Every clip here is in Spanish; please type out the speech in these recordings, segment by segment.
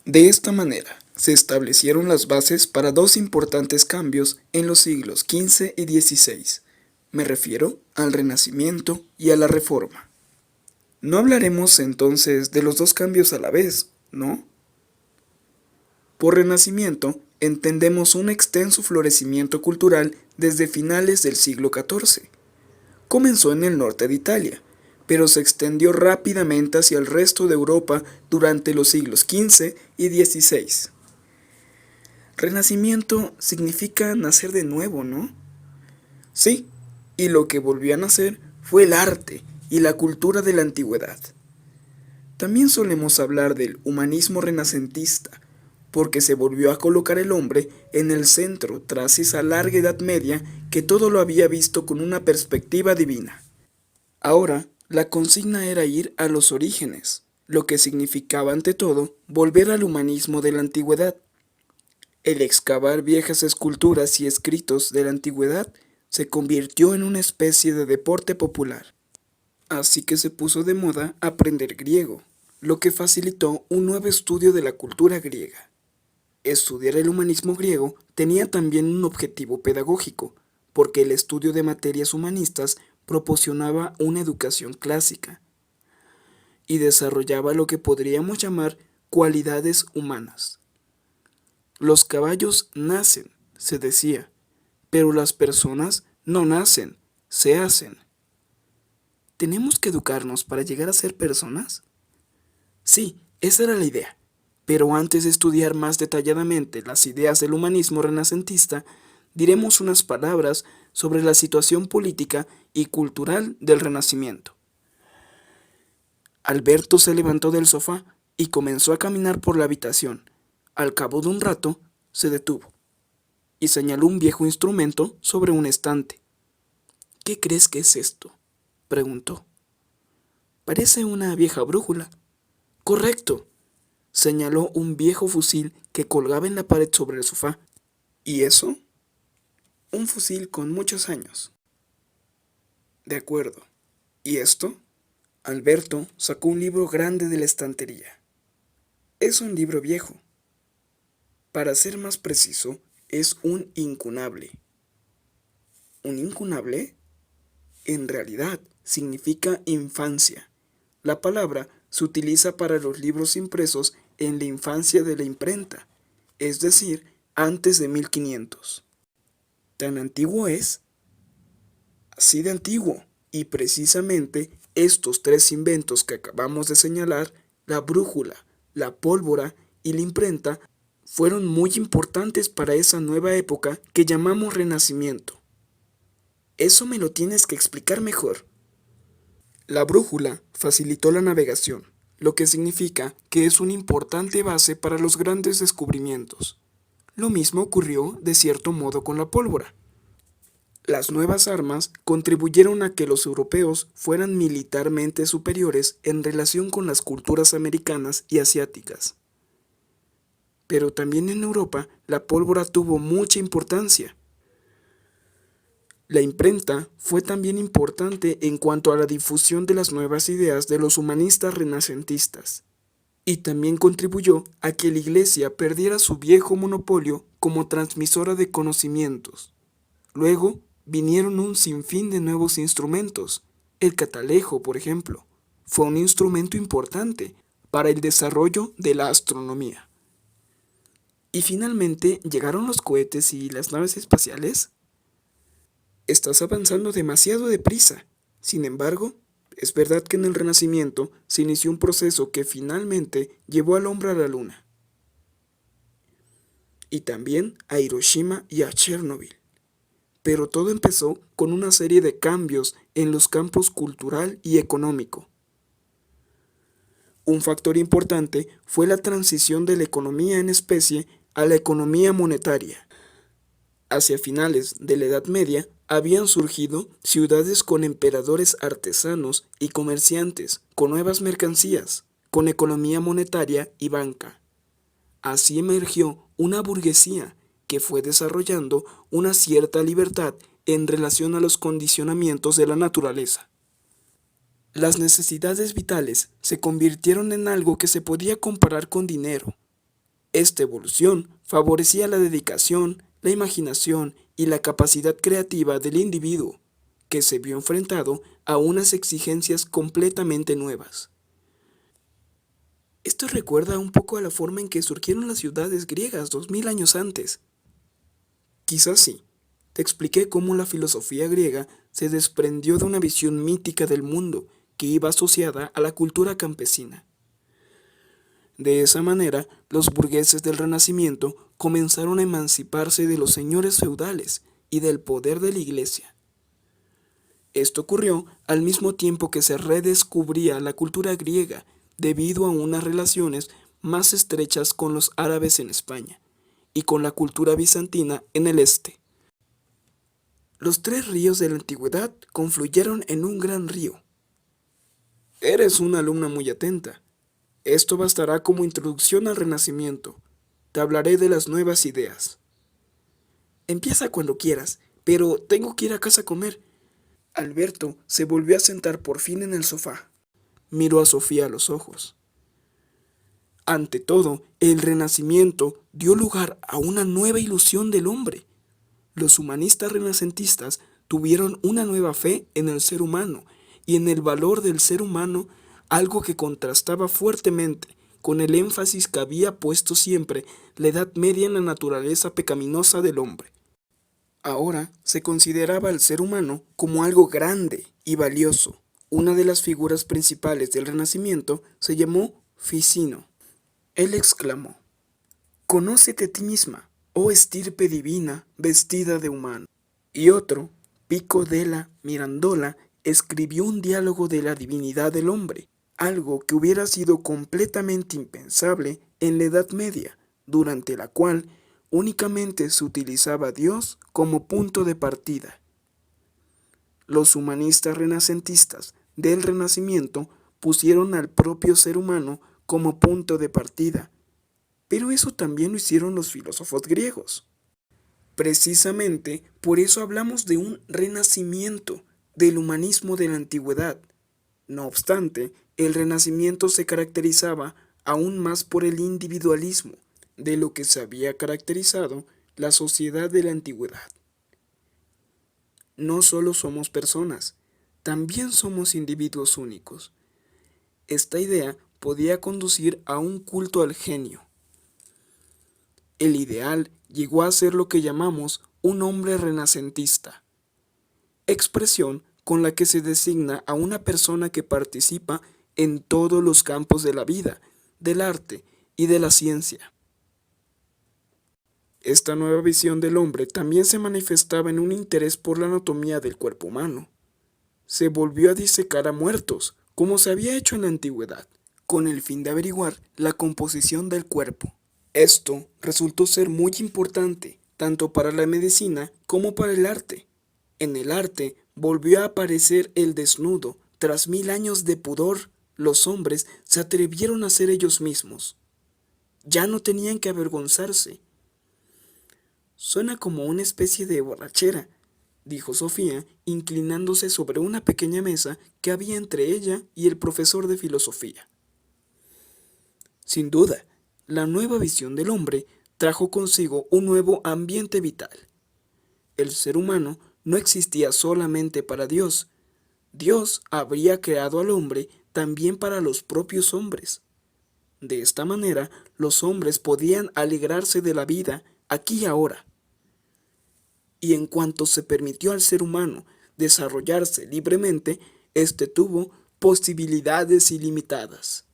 De esta manera, se establecieron las bases para dos importantes cambios en los siglos XV y XVI. Me refiero al Renacimiento y a la Reforma. No hablaremos entonces de los dos cambios a la vez, ¿no? Por Renacimiento entendemos un extenso florecimiento cultural desde finales del siglo XIV. Comenzó en el norte de Italia, pero se extendió rápidamente hacia el resto de Europa durante los siglos XV y XVI. Renacimiento significa nacer de nuevo, ¿no? Sí, y lo que volvió a nacer fue el arte y la cultura de la antigüedad. También solemos hablar del humanismo renacentista, porque se volvió a colocar el hombre en el centro tras esa larga Edad Media que todo lo había visto con una perspectiva divina. Ahora, la consigna era ir a los orígenes, lo que significaba ante todo volver al humanismo de la antigüedad. El excavar viejas esculturas y escritos de la antigüedad se convirtió en una especie de deporte popular. Así que se puso de moda aprender griego, lo que facilitó un nuevo estudio de la cultura griega. Estudiar el humanismo griego tenía también un objetivo pedagógico, porque el estudio de materias humanistas proporcionaba una educación clásica y desarrollaba lo que podríamos llamar cualidades humanas. Los caballos nacen, se decía, pero las personas no nacen, se hacen. ¿Tenemos que educarnos para llegar a ser personas? Sí, esa era la idea. Pero antes de estudiar más detalladamente las ideas del humanismo renacentista, diremos unas palabras sobre la situación política y cultural del Renacimiento. Alberto se levantó del sofá y comenzó a caminar por la habitación. Al cabo de un rato, se detuvo y señaló un viejo instrumento sobre un estante. ¿Qué crees que es esto?, preguntó. Parece una vieja brújula. Correcto. Señaló un viejo fusil que colgaba en la pared sobre el sofá. ¿Y eso? Un fusil con muchos años. De acuerdo. ¿Y esto? Alberto sacó un libro grande de la estantería. Es un libro viejo. Para ser más preciso, es un incunable. ¿Un incunable? En realidad, significa infancia. La palabra se utiliza para los libros impresos en la infancia de la imprenta, es decir, antes de 1500. ¿Tan antiguo es? Así de antiguo, y precisamente estos tres inventos que acabamos de señalar, la brújula, la pólvora y la imprenta, fueron muy importantes para esa nueva época que llamamos Renacimiento. Eso me lo tienes que explicar mejor. La brújula facilitó la navegación, lo que significa que es una importante base para los grandes descubrimientos. Lo mismo ocurrió de cierto modo con la pólvora. Las nuevas armas contribuyeron a que los europeos fueran militarmente superiores en relación con las culturas americanas y asiáticas. Pero también en Europa la pólvora tuvo mucha importancia. La imprenta fue también importante en cuanto a la difusión de las nuevas ideas de los humanistas renacentistas, y también contribuyó a que la Iglesia perdiera su viejo monopolio como transmisora de conocimientos. Luego vinieron un sinfín de nuevos instrumentos. El catalejo, por ejemplo, fue un instrumento importante para el desarrollo de la astronomía. Y finalmente llegaron los cohetes y las naves espaciales. Estás avanzando demasiado deprisa. Sin embargo, es verdad que en el Renacimiento se inició un proceso que finalmente llevó al hombre a la Luna. Y también a Hiroshima y a Chernobyl. Pero todo empezó con una serie de cambios en los campos cultural y económico. Un factor importante fue la transición de la economía en especie a la economía monetaria. Hacia finales de la Edad Media habían surgido ciudades con emperadores artesanos y comerciantes, con nuevas mercancías, con economía monetaria y banca. Así emergió una burguesía que fue desarrollando una cierta libertad en relación a los condicionamientos de la naturaleza. Las necesidades vitales se convirtieron en algo que se podía comparar con dinero. Esta evolución favorecía la dedicación, la imaginación y la capacidad creativa del individuo, que se vio enfrentado a unas exigencias completamente nuevas. Esto recuerda un poco a la forma en que surgieron las ciudades griegas 2000 años antes. Quizás sí. Te expliqué cómo la filosofía griega se desprendió de una visión mítica del mundo que iba asociada a la cultura campesina. De esa manera, los burgueses del Renacimiento comenzaron a emanciparse de los señores feudales y del poder de la Iglesia. Esto ocurrió al mismo tiempo que se redescubría la cultura griega debido a unas relaciones más estrechas con los árabes en España y con la cultura bizantina en el este. Los tres ríos de la antigüedad confluyeron en un gran río. Eres una alumna muy atenta. Esto bastará como introducción al Renacimiento. Te hablaré de las nuevas ideas. Empieza cuando quieras, pero tengo que ir a casa a comer. Alberto se volvió a sentar por fin en el sofá. Miró a Sofía a los ojos. Ante todo, el Renacimiento dio lugar a una nueva ilusión del hombre. Los humanistas renacentistas tuvieron una nueva fe en el ser humano y en el valor del ser humano, algo que contrastaba fuertemente con el énfasis que había puesto siempre la Edad Media en la naturaleza pecaminosa del hombre. Ahora se consideraba al ser humano como algo grande y valioso. Una de las figuras principales del Renacimiento se llamó Ficino. Él exclamó: «Conócete a ti misma, oh estirpe divina, vestida de humano». Y otro, Pico della Mirandola, escribió un diálogo de la divinidad del hombre, algo que hubiera sido completamente impensable en la Edad Media, durante la cual únicamente se utilizaba a Dios como punto de partida. Los humanistas renacentistas del Renacimiento pusieron al propio ser humano como punto de partida, pero eso también lo hicieron los filósofos griegos. Precisamente por eso hablamos de un renacimiento del humanismo de la antigüedad. No obstante, el Renacimiento se caracterizaba aún más por el individualismo de lo que se había caracterizado la sociedad de la antigüedad. No solo somos personas, también somos individuos únicos. Esta idea podía conducir a un culto al genio. El ideal llegó a ser lo que llamamos un hombre renacentista, expresión con la que se designa a una persona que participa en todos los campos de la vida, del arte y de la ciencia. Esta nueva visión del hombre también se manifestaba en un interés por la anatomía del cuerpo humano. Se volvió a disecar a muertos, como se había hecho en la antigüedad, con el fin de averiguar la composición del cuerpo. Esto resultó ser muy importante, tanto para la medicina como para el arte. En el arte volvió a aparecer el desnudo. Tras 1000 años de pudor, los hombres se atrevieron a ser ellos mismos. Ya no tenían que avergonzarse. Suena como una especie de borrachera, dijo Sofía, inclinándose sobre una pequeña mesa que había entre ella y el profesor de filosofía. Sin duda, la nueva visión del hombre trajo consigo un nuevo ambiente vital. El ser humano no existía solamente para Dios. Dios habría creado al hombre también para los propios hombres. De esta manera, los hombres podían alegrarse de la vida aquí y ahora. Y en cuanto se permitió al ser humano desarrollarse libremente, éste tuvo posibilidades ilimitadas.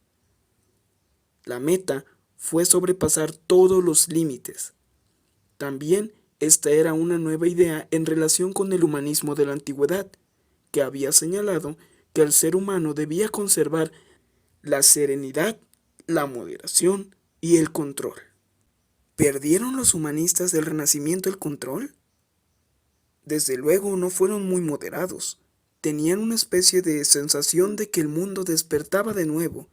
La meta fue sobrepasar todos los límites. También esta era una nueva idea en relación con el humanismo de la antigüedad, que había señalado que el ser humano debía conservar la serenidad, la moderación y el control. ¿Perdieron los humanistas del Renacimiento el control? Desde luego no fueron muy moderados. Tenían una especie de sensación de que el mundo despertaba de nuevo.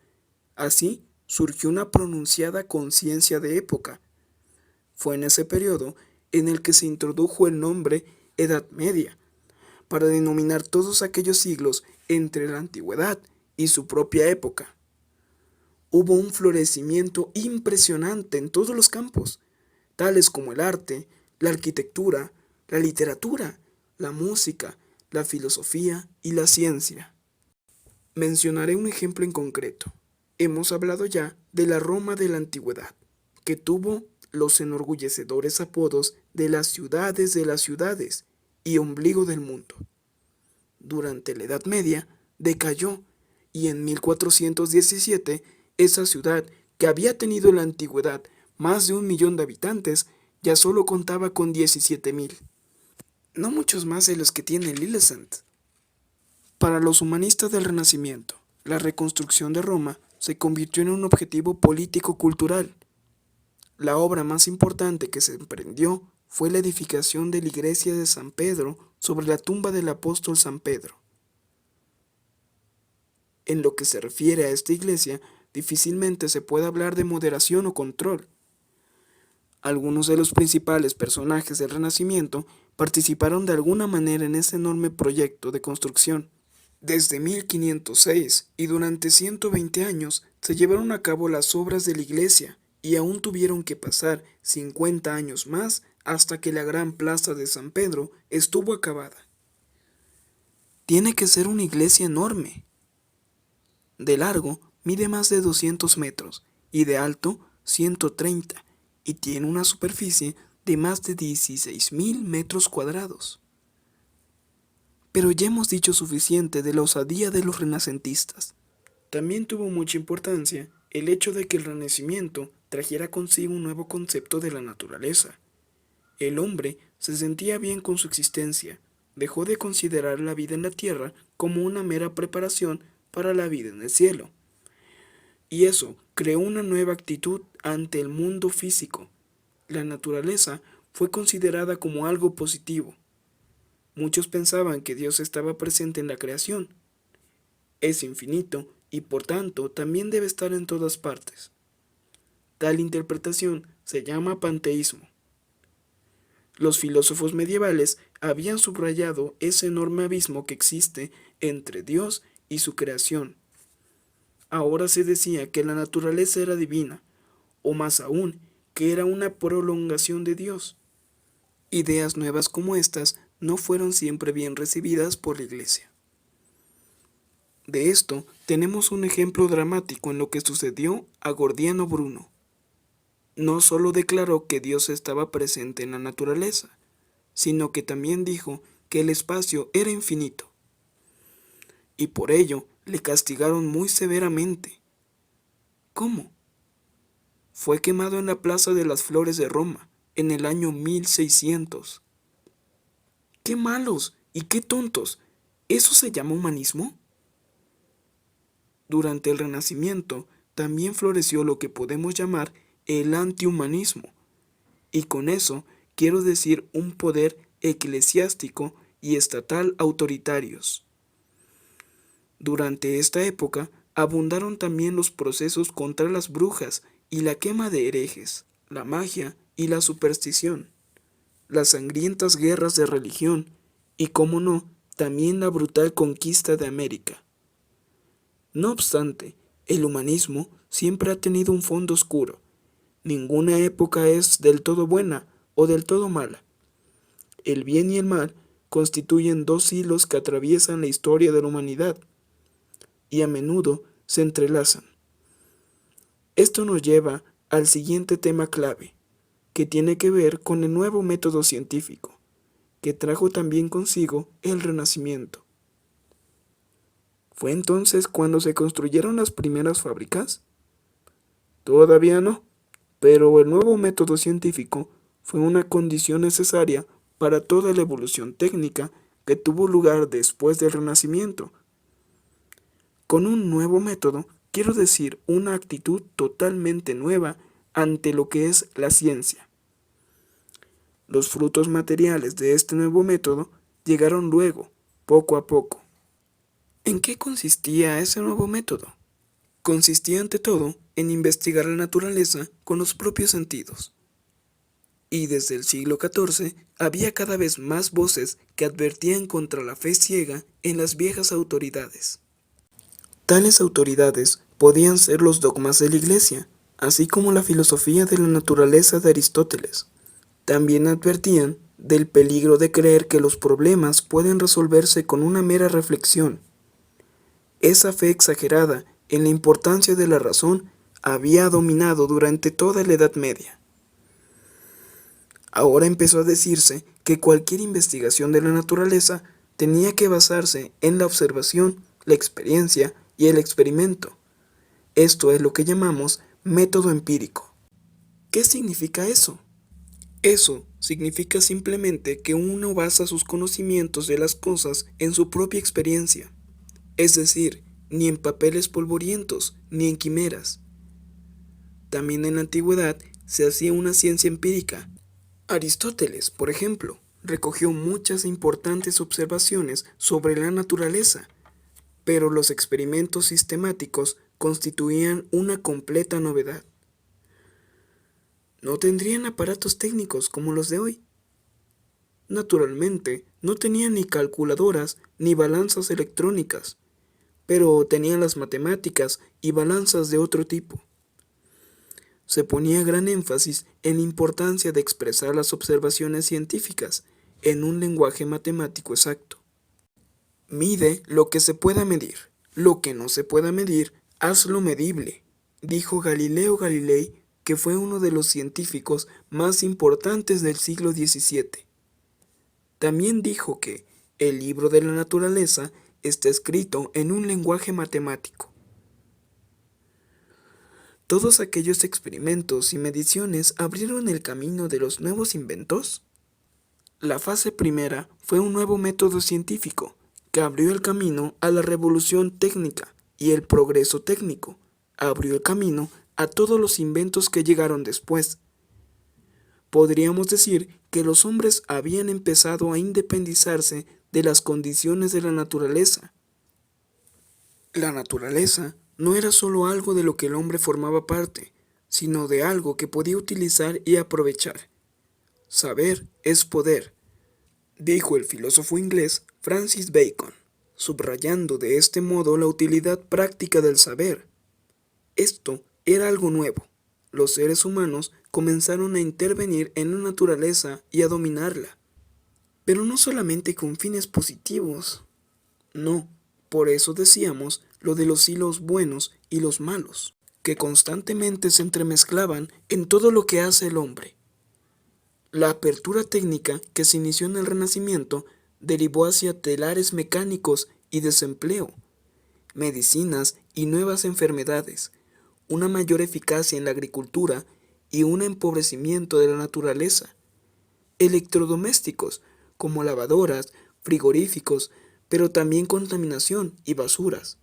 Así surgió una pronunciada conciencia de época. Fue en ese periodo en el que se introdujo el nombre Edad Media, para denominar todos aquellos siglos entre la antigüedad y su propia época. hubo un florecimiento impresionante en todos los campos, tales como el arte, la arquitectura, la literatura, la música, la filosofía y la ciencia. Mencionaré un ejemplo en concreto. Hemos hablado ya de la Roma de la antigüedad, que tuvo los enorgullecedores apodos de las ciudades y ombligo del mundo. Durante la Edad Media decayó y en 1417 esa ciudad, que había tenido en la antigüedad más de 1 millón de habitantes, ya solo contaba con 17.000, no muchos más de los que tiene Lillesand. Para los humanistas del Renacimiento, la reconstrucción de Roma se convirtió en un objetivo político-cultural. La obra más importante que se emprendió fue la edificación de la iglesia de San Pedro sobre la tumba del apóstol San Pedro. En lo que se refiere a esta iglesia, difícilmente se puede hablar de moderación o control. Algunos de los principales personajes del Renacimiento participaron de alguna manera en ese enorme proyecto de construcción. Desde 1506 y durante 120 años se llevaron a cabo las obras de la iglesia y aún tuvieron que pasar 50 años más hasta que la gran plaza de San Pedro estuvo acabada. Tiene que ser una iglesia enorme. De largo mide más de 200 metros y de alto 130 y tiene una superficie de más de 16.000 metros cuadrados. Pero ya hemos dicho suficiente de la osadía de los renacentistas. También tuvo mucha importancia el hecho de que el Renacimiento trajera consigo un nuevo concepto de la naturaleza. El hombre se sentía bien con su existencia, dejó de considerar la vida en la tierra como una mera preparación para la vida en el cielo. Y eso creó una nueva actitud ante el mundo físico. La naturaleza fue considerada como algo positivo. Muchos pensaban que Dios estaba presente en la creación. Es infinito y por tanto también debe estar en todas partes. Tal interpretación se llama panteísmo. Los filósofos medievales habían subrayado ese enorme abismo que existe entre Dios y su creación. Ahora se decía que la naturaleza era divina, o más aún, que era una prolongación de Dios. Ideas nuevas como estas no fueron siempre bien recibidas por la Iglesia. De esto tenemos un ejemplo dramático en lo que sucedió a Gordiano Bruno. No solo declaró que Dios estaba presente en la naturaleza, sino que también dijo que el espacio era infinito. Y por ello le castigaron muy severamente. ¿Cómo? Fue quemado en la Plaza de las Flores de Roma en el año 1600. ¡Qué malos y qué tontos! ¿Eso se llama humanismo? Durante el Renacimiento también floreció lo que podemos llamar el antihumanismo, y con eso quiero decir un poder eclesiástico y estatal autoritarios. Durante esta época abundaron también los procesos contra las brujas y la quema de herejes, la magia y la superstición, las sangrientas guerras de religión y, cómo no, también la brutal conquista de América. No obstante, el humanismo siempre ha tenido un fondo oscuro. Ninguna época es del todo buena o del todo mala. El bien y el mal constituyen dos hilos que atraviesan la historia de la humanidad y a menudo se entrelazan. Esto nos lleva al siguiente tema clave, que tiene que ver con el nuevo método científico, que trajo también consigo el Renacimiento. ¿Fue entonces cuando se construyeron las primeras fábricas? Todavía no, pero el nuevo método científico fue una condición necesaria para toda la evolución técnica que tuvo lugar después del Renacimiento. Con un nuevo método, quiero decir una actitud totalmente nueva ante lo que es la ciencia. Los frutos materiales de este nuevo método llegaron luego, poco a poco. ¿En qué consistía ese nuevo método? Consistía ante todo en investigar la naturaleza con los propios sentidos. Y desde el siglo XIV había cada vez más voces que advertían contra la fe ciega en las viejas autoridades. Tales autoridades podían ser los dogmas de la Iglesia, así como la filosofía de la naturaleza de Aristóteles. También advertían del peligro de creer que los problemas pueden resolverse con una mera reflexión. Esa fe exagerada en la importancia de la razón había dominado durante toda la Edad Media. Ahora empezó a decirse que cualquier investigación de la naturaleza tenía que basarse en la observación, la experiencia y el experimento. Esto es lo que llamamos método empírico. ¿Qué significa eso? Eso significa simplemente que uno basa sus conocimientos de las cosas en su propia experiencia, es decir, ni en papeles polvorientos, ni en quimeras. También en la antigüedad se hacía una ciencia empírica. Aristóteles, por ejemplo, recogió muchas importantes observaciones sobre la naturaleza, pero los experimentos sistemáticos constituían una completa novedad. No tendrían aparatos técnicos como los de hoy. Naturalmente, no tenían ni calculadoras ni balanzas electrónicas, pero tenían las matemáticas y balanzas de otro tipo. Se ponía gran énfasis en la importancia de expresar las observaciones científicas en un lenguaje matemático exacto. Mide lo que se pueda medir. Lo que no se pueda medir, hazlo medible, dijo Galileo Galilei, que fue uno de los científicos más importantes del siglo XVII. También dijo que el libro de la naturaleza está escrito en un lenguaje matemático. Todos aquellos experimentos y mediciones abrieron el camino de los nuevos inventos. La fase primera fue un nuevo método científico que abrió el camino a la revolución técnica, y el progreso técnico abrió el camino a todos los inventos que llegaron después. Podríamos decir que los hombres habían empezado a independizarse de las condiciones de la naturaleza. La naturaleza no era solo algo de lo que el hombre formaba parte, sino de algo que podía utilizar y aprovechar. Saber es poder, dijo el filósofo inglés Francis Bacon, subrayando de este modo la utilidad práctica del saber. Esto era algo nuevo. Los seres humanos comenzaron a intervenir en la naturaleza y a dominarla, pero no solamente con fines positivos. No, por eso decíamos lo de los hilos buenos y los malos, que constantemente se entremezclaban en todo lo que hace el hombre. La apertura técnica que se inició en el Renacimiento derivó hacia telares mecánicos y desempleo, medicinas y nuevas enfermedades, una mayor eficacia en la agricultura y un empobrecimiento de la naturaleza. Electrodomésticos como lavadoras, frigoríficos, pero también contaminación y basuras.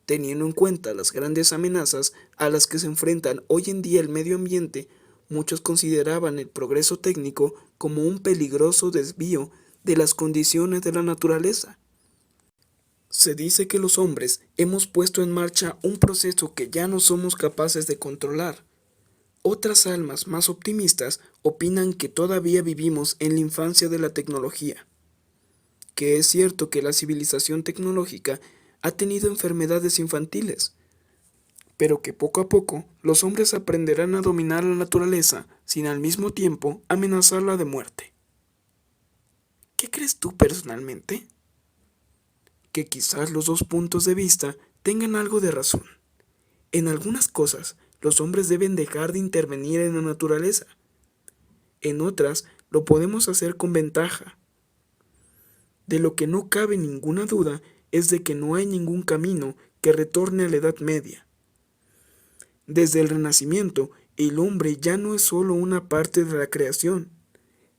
Teniendo en cuenta las grandes amenazas a las que se enfrentan hoy en día el medio ambiente, muchos consideraban el progreso técnico como un peligroso desvío de las condiciones de la naturaleza. Se dice que los hombres hemos puesto en marcha un proceso que ya no somos capaces de controlar. Otras almas más optimistas opinan que todavía vivimos en la infancia de la tecnología, que es cierto que la civilización tecnológica ha tenido enfermedades infantiles, pero que poco a poco los hombres aprenderán a dominar la naturaleza sin al mismo tiempo amenazarla de muerte. ¿Qué crees tú personalmente? Que quizás los dos puntos de vista tengan algo de razón. En algunas cosas, los hombres deben dejar de intervenir en la naturaleza. En otras, lo podemos hacer con ventaja. De lo que no cabe ninguna duda es de que no hay ningún camino que retorne a la Edad Media. Desde el Renacimiento, el hombre ya no es solo una parte de la creación,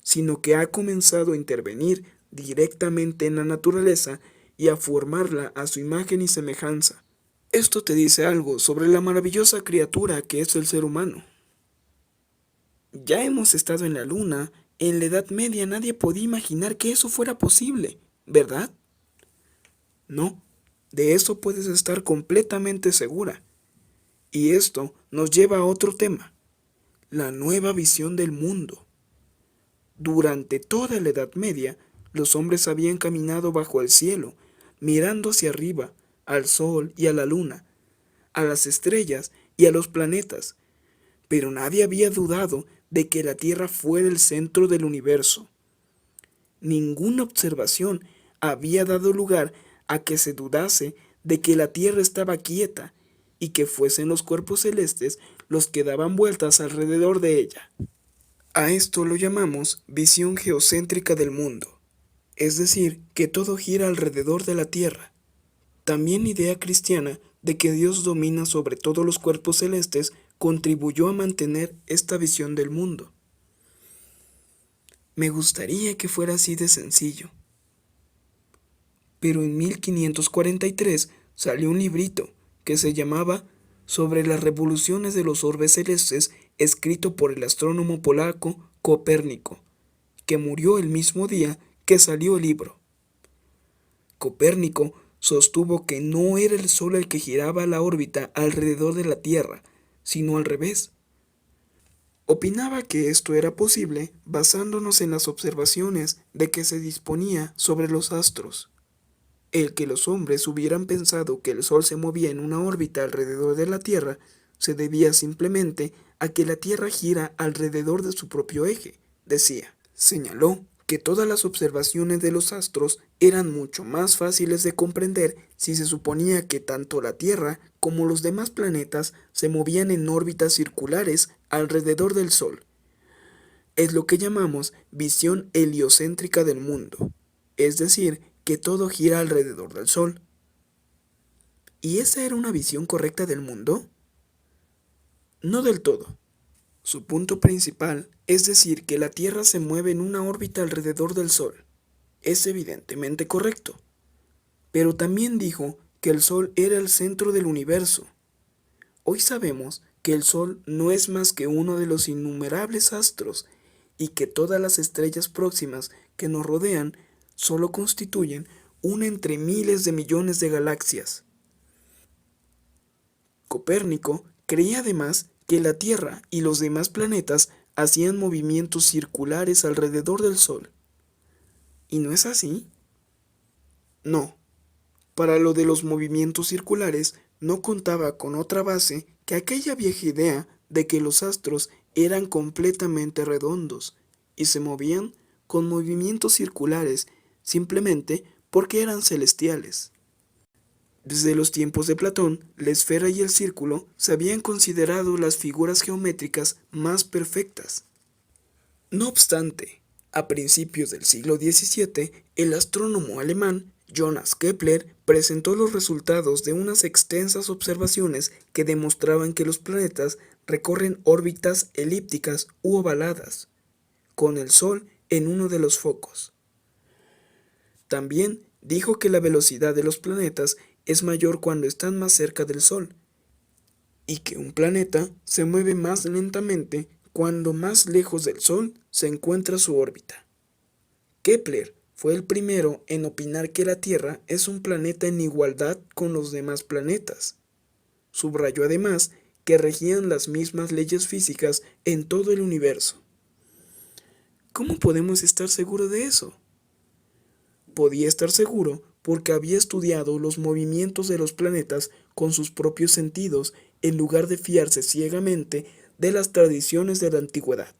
sino que ha comenzado a intervenir directamente en la naturaleza y a formarla a su imagen y semejanza. Esto te dice algo sobre la maravillosa criatura que es el ser humano. Ya hemos estado en la Luna. En la Edad Media nadie podía imaginar que eso fuera posible, ¿verdad? No, de eso puedes estar completamente segura. Y esto nos lleva a otro tema, la nueva visión del mundo. Durante toda la Edad Media, los hombres habían caminado bajo el cielo, mirando hacia arriba, al sol y a la luna, a las estrellas y a los planetas, pero nadie había dudado de que la Tierra fuera el centro del universo. Ninguna observación había dado lugar a que se dudase de que la Tierra estaba quieta y que fuesen los cuerpos celestes los que daban vueltas alrededor de ella. A esto lo llamamos visión geocéntrica del mundo, es decir, que todo gira alrededor de la Tierra. También idea cristiana de que Dios domina sobre todos los cuerpos celestes contribuyó a mantener esta visión del mundo. Me gustaría que fuera así de sencillo. Pero en 1543 salió un librito que se llamaba Sobre las revoluciones de los orbes celestes, escrito por el astrónomo polaco Copérnico, que murió el mismo día que salió el libro. Copérnico sostuvo que no era el Sol el que giraba la órbita alrededor de la Tierra, sino al revés. Opinaba que esto era posible basándonos en las observaciones de que se disponía sobre los astros. El que los hombres hubieran pensado que el Sol se movía en una órbita alrededor de la Tierra se debía simplemente a que la Tierra gira alrededor de su propio eje, decía. Señaló que todas las observaciones de los astros eran mucho más fáciles de comprender si se suponía que tanto la Tierra como los demás planetas se movían en órbitas circulares alrededor del Sol. Es lo que llamamos visión heliocéntrica del mundo, es decir, que todo gira alrededor del Sol. ¿Y esa era una visión correcta del mundo? No del todo. Su punto principal es decir que la Tierra se mueve en una órbita alrededor del Sol. Es evidentemente correcto. Pero también dijo que el Sol era el centro del universo. Hoy sabemos que el Sol no es más que uno de los innumerables astros y que todas las estrellas próximas que nos rodean solo constituyen una entre miles de millones de galaxias. Copérnico creía además que la Tierra y los demás planetas hacían movimientos circulares alrededor del Sol. ¿Y no es así? No. Para lo de los movimientos circulares no contaba con otra base que aquella vieja idea de que los astros eran completamente redondos y se movían con movimientos circulares simplemente porque eran celestiales. Desde los tiempos de Platón, la esfera y el círculo se habían considerado las figuras geométricas más perfectas. No obstante, a principios del siglo XVII, el astrónomo alemán Johannes Kepler presentó los resultados de unas extensas observaciones que demostraban que los planetas recorren órbitas elípticas u ovaladas, con el Sol en uno de los focos. También dijo que la velocidad de los planetas es mayor cuando están más cerca del Sol, y que un planeta se mueve más lentamente cuando más lejos del Sol se encuentra su órbita. Kepler fue el primero en opinar que la Tierra es un planeta en igualdad con los demás planetas. Subrayó además que regían las mismas leyes físicas en todo el universo. ¿Cómo podemos estar seguros de eso? Podía estar seguro porque había estudiado los movimientos de los planetas con sus propios sentidos en lugar de fiarse ciegamente de las tradiciones de la antigüedad.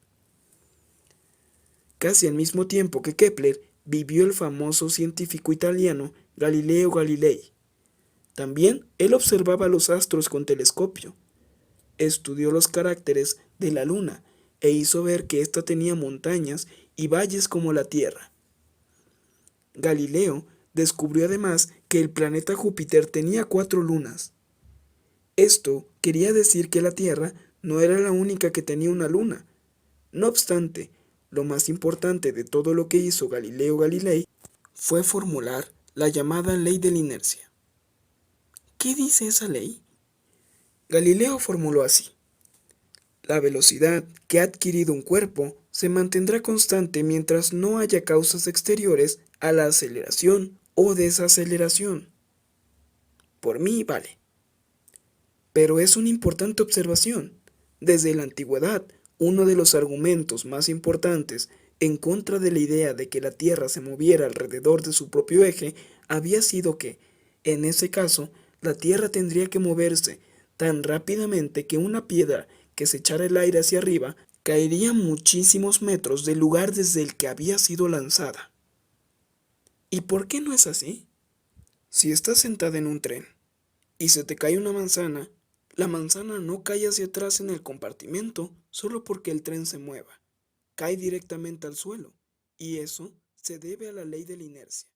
Casi al mismo tiempo que Kepler vivió el famoso científico italiano Galileo Galilei. También él observaba los astros con telescopio, estudió los caracteres de la Luna e hizo ver que ésta tenía montañas y valles como la Tierra. Galileo descubrió además que el planeta Júpiter tenía 4 lunas. Esto quería decir que la Tierra no era la única que tenía una luna. No obstante, lo más importante de todo lo que hizo Galileo Galilei fue formular la llamada ley de la inercia. ¿Qué dice esa ley? Galileo formuló así: la velocidad que ha adquirido un cuerpo se mantendrá constante mientras no haya causas exteriores a la aceleración o desaceleración. Por mí vale. Pero es una importante observación. Desde la antigüedad, uno de los argumentos más importantes en contra de la idea de que la Tierra se moviera alrededor de su propio eje había sido que, en ese caso, la Tierra tendría que moverse tan rápidamente que una piedra que se echara el aire hacia arriba caería muchísimos metros del lugar desde el que había sido lanzada. ¿Y por qué no es así? Si estás sentada en un tren y se te cae una manzana, la manzana no cae hacia atrás en el compartimento solo porque el tren se mueva, cae directamente al suelo, y eso se debe a la ley de la inercia.